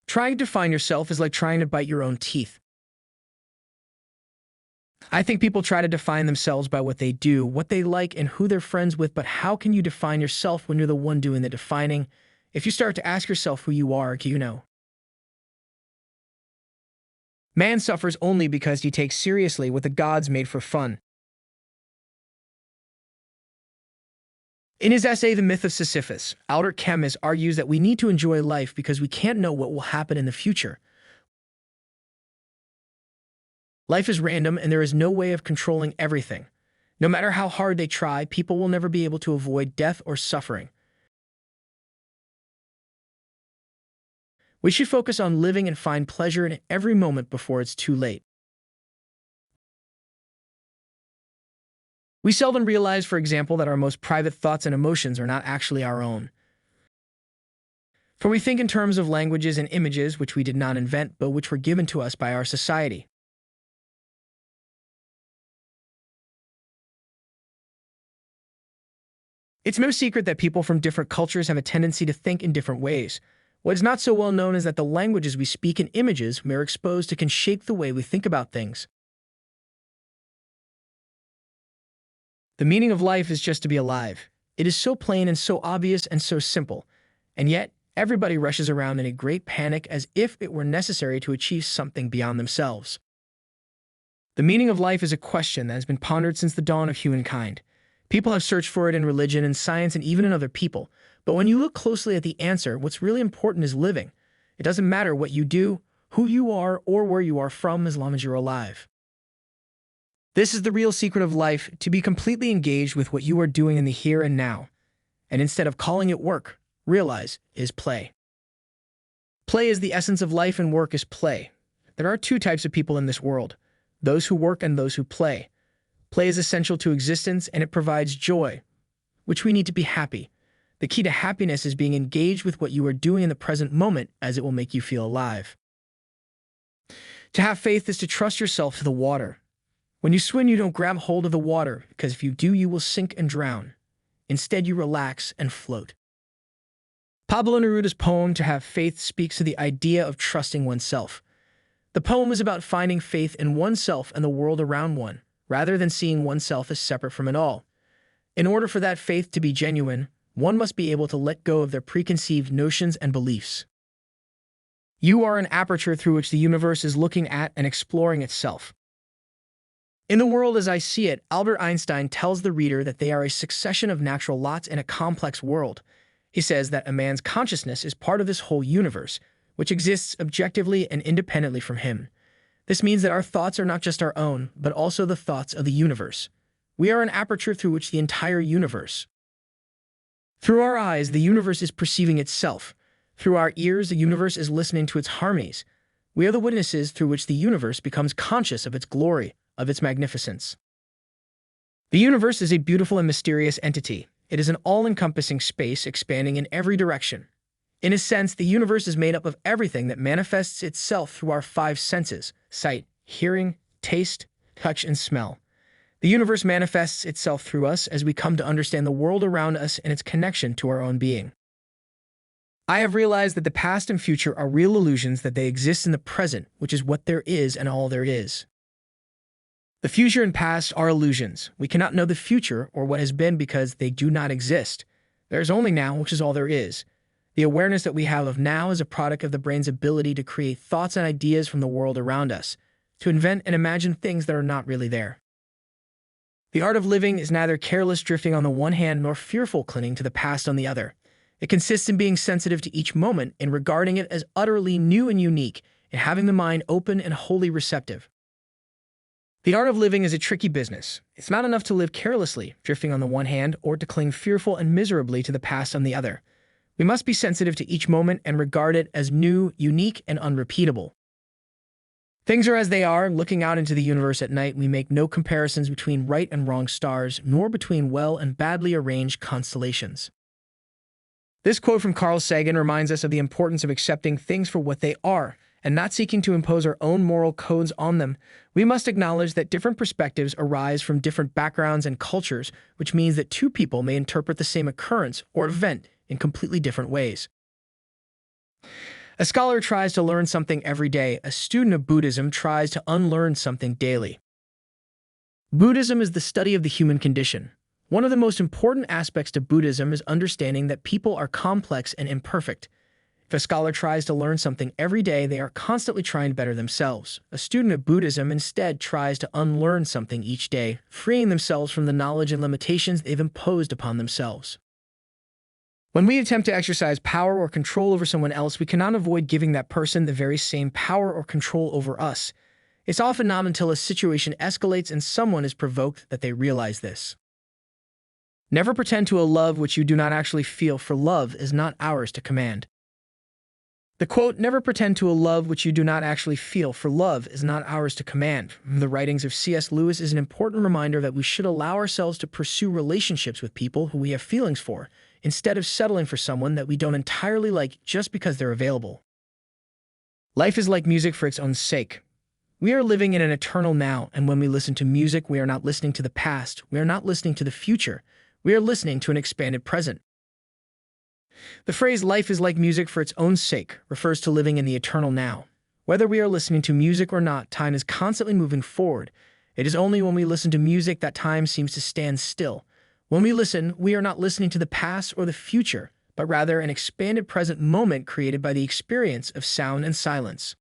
Trying to define yourself is like trying to bite your own teeth. I think people try to define themselves by what they do, what they like, and who they're friends with, but how can you define yourself when you're the one doing the defining? If you start to ask yourself who you are, you know. Man suffers only because he takes seriously what the gods made for fun. In his essay, The Myth of Sisyphus, Albert Camus argues that we need to enjoy life because we can't know what will happen in the future. Life is random and there is no way of controlling everything. No matter how hard they try, people will never be able to avoid death or suffering. We should focus on living and find pleasure in every moment before it's too late. We seldom realize, for example, that our most private thoughts and emotions are not actually our own. For we think in terms of languages and images which we did not invent, but which were given to us by our society. It's no secret that people from different cultures have a tendency to think in different ways. What is not so well known is that the languages we speak and images we are exposed to can shape the way we think about things. The meaning of life is just to be alive. It is so plain and so obvious and so simple. And yet, everybody rushes around in a great panic as if it were necessary to achieve something beyond themselves. The meaning of life is a question that has been pondered since the dawn of humankind. People have searched for it in religion and science and even in other people. But when you look closely at the answer, what's really important is living. It doesn't matter what you do, who you are, or where you are from as long as you're alive. This is the real secret of life, to be completely engaged with what you are doing in the here and now. And instead of calling it work, realize is play. Play is the essence of life and work is play. There are two types of people in this world, those who work and those who play. Play is essential to existence and it provides joy, which we need to be happy. The key to happiness is being engaged with what you are doing in the present moment as it will make you feel alive. To have faith is to trust yourself to the water. When you swim, you don't grab hold of the water, because if you do, you will sink and drown. Instead, you relax and float. Pablo Neruda's poem, To Have Faith, speaks to the idea of trusting oneself. The poem is about finding faith in oneself and the world around one, rather than seeing oneself as separate from it all. In order for that faith to be genuine, one must be able to let go of their preconceived notions and beliefs. You are an aperture through which the universe is looking at and exploring itself. In The World as I See It, Albert Einstein tells the reader that they are a succession of natural lots in a complex world. He says that a man's consciousness is part of this whole universe, which exists objectively and independently from him. This means that our thoughts are not just our own, but also the thoughts of the universe. We are an aperture through which the entire universe. Through our eyes, the universe is perceiving itself. Through our ears, the universe is listening to its harmonies. We are the witnesses through which the universe becomes conscious of its glory, of its magnificence. The universe is a beautiful and mysterious entity. It is an all-encompassing space expanding in every direction. In a sense, the universe is made up of everything that manifests itself through our five senses: sight, hearing, taste, touch, and smell. The universe manifests itself through us as we come to understand the world around us and its connection to our own being. I have realized that the past and future are real illusions, that they exist in the present, which is what there is and all there is. The future and past are illusions. We cannot know the future or what has been because they do not exist. There is only now, which is all there is. The awareness that we have of now is a product of the brain's ability to create thoughts and ideas from the world around us, to invent and imagine things that are not really there. The art of living is neither careless drifting on the one hand nor fearful clinging to the past on the other. It consists in being sensitive to each moment, in regarding it as utterly new and unique, in having the mind open and wholly receptive. The art of living is a tricky business. It's not enough to live carelessly, drifting on the one hand, or to cling fearful and miserably to the past on the other. We must be sensitive to each moment and regard it as new, unique, and unrepeatable. Things are as they are. Looking out into the universe at night, we make no comparisons between right and wrong stars, nor between well and badly arranged constellations. This quote from Carl Sagan reminds us of the importance of accepting things for what they are, and not seeking to impose our own moral codes on them. We must acknowledge that different perspectives arise from different backgrounds and cultures, which means that two people may interpret the same occurrence or event in completely different ways. A scholar tries to learn something every day. A student of Buddhism tries to unlearn something daily. Buddhism is the study of the human condition. One of the most important aspects to Buddhism is understanding that people are complex and imperfect. If a scholar tries to learn something every day, they are constantly trying to better themselves. A student of Buddhism instead tries to unlearn something each day, freeing themselves from the knowledge and limitations they've imposed upon themselves. When we attempt to exercise power or control over someone else, we cannot avoid giving that person the very same power or control over us. It's often not until a situation escalates and someone is provoked that they realize this. Never pretend to a love which you do not actually feel, for love is not ours to command. The quote, "Never pretend to a love which you do not actually feel, for love is not ours to command," from the writings of C.S. Lewis is an important reminder that we should allow ourselves to pursue relationships with people who we have feelings for, instead of settling for someone that we don't entirely like just because they're available. Life is like music for its own sake. We are living in an eternal now, and when we listen to music, we are not listening to the past, we are not listening to the future, we are listening to an expanded present. The phrase "life is like music for its own sake" refers to living in the eternal now. Whether we are listening to music or not, time is constantly moving forward. It is only when we listen to music that time seems to stand still. When we listen, we are not listening to the past or the future, but rather an expanded present moment created by the experience of sound and silence.